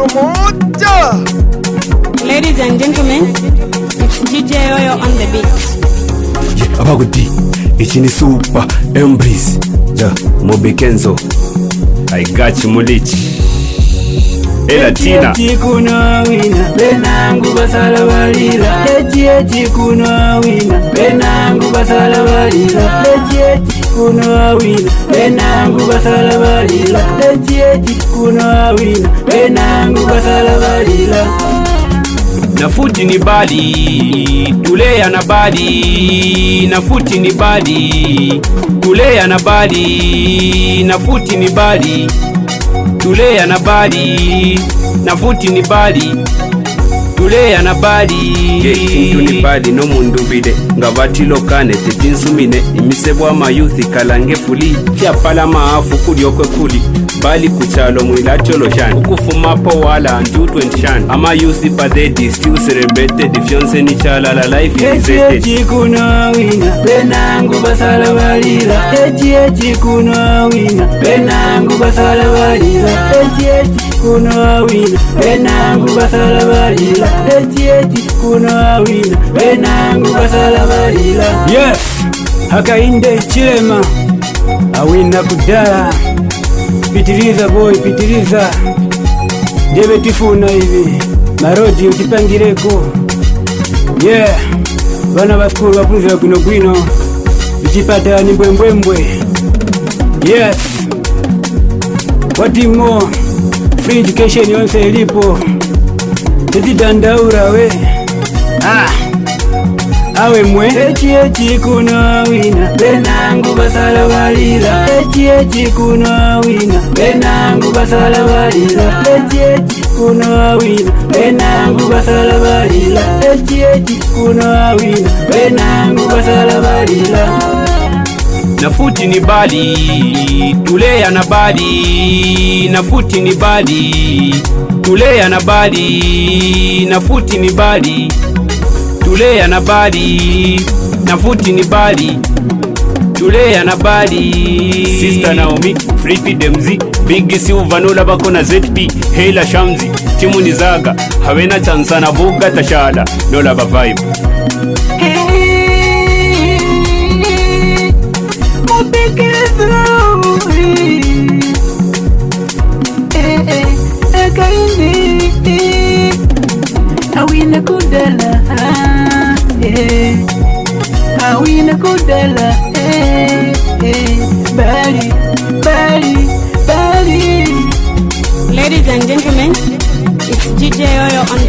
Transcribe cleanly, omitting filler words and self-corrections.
Promoter. Ladies and gentlemen, it's DJ Yoyo on the beat. Abagudi, ichini super embrace. Mobe Kenzo, I got you Mulichi. Elatina chikuno wina benangu basala balira chikuno wina benangu basala balira chikuno wina benangu basala balira chikuno wina benangu basala balira. Nafuti ni bali, tulea na bali. Nafuti ni bali, tulea na bali. Nafuti ni bali, tulea na bali. Nafuti ni bali, tulea na bali. Kintu ni bali no mundu bide ngabatilo kane tetinzumine imisebwa mayuthi kalange fuli fyapala maafu kulyokwe kuli bali kuchalo mwilacholo shani ukufumapo wala njutwe nshani ama yuthi padedi still celebrated ifyonse ni chala la life is it chikuno wina benangu basala balira chikuno wina benangu basala balira chikuno wina benangu basala balira chikuno wina benangu basala balira. Yes, hakainde chilema awina kudala. Pitiliza boy, pitiliza debe tifuna hivi marodi utipangireko. Yeah, bana baskulu bapunzira kuno kwino bichipata ni mbwembwembwe. Yes, what more free education yonse ilipo tetidandaura we awe mwe chikuno wina benangu basala balira chikuno wina benangu basala balira chikuno wina benangu basala balira chikuno wina benangu basala balira. Nafuti ni bali, tulea na bali. Nafuti ni bali, tulea na bali. Nafuti ni bali, tulea na bali. Nafuti ni bali, tulea na bali. Sister Naomi, Flippy Demzi, Big Silva nola bako na ZP, Hela Shamzi, Timu Nizaga, Havena Chansana Buga Tashala, nola ba vibe. Awina kudala, awina kudala, bali, bali, bali. Ladies and gentlemen, it's DJ Yoyo on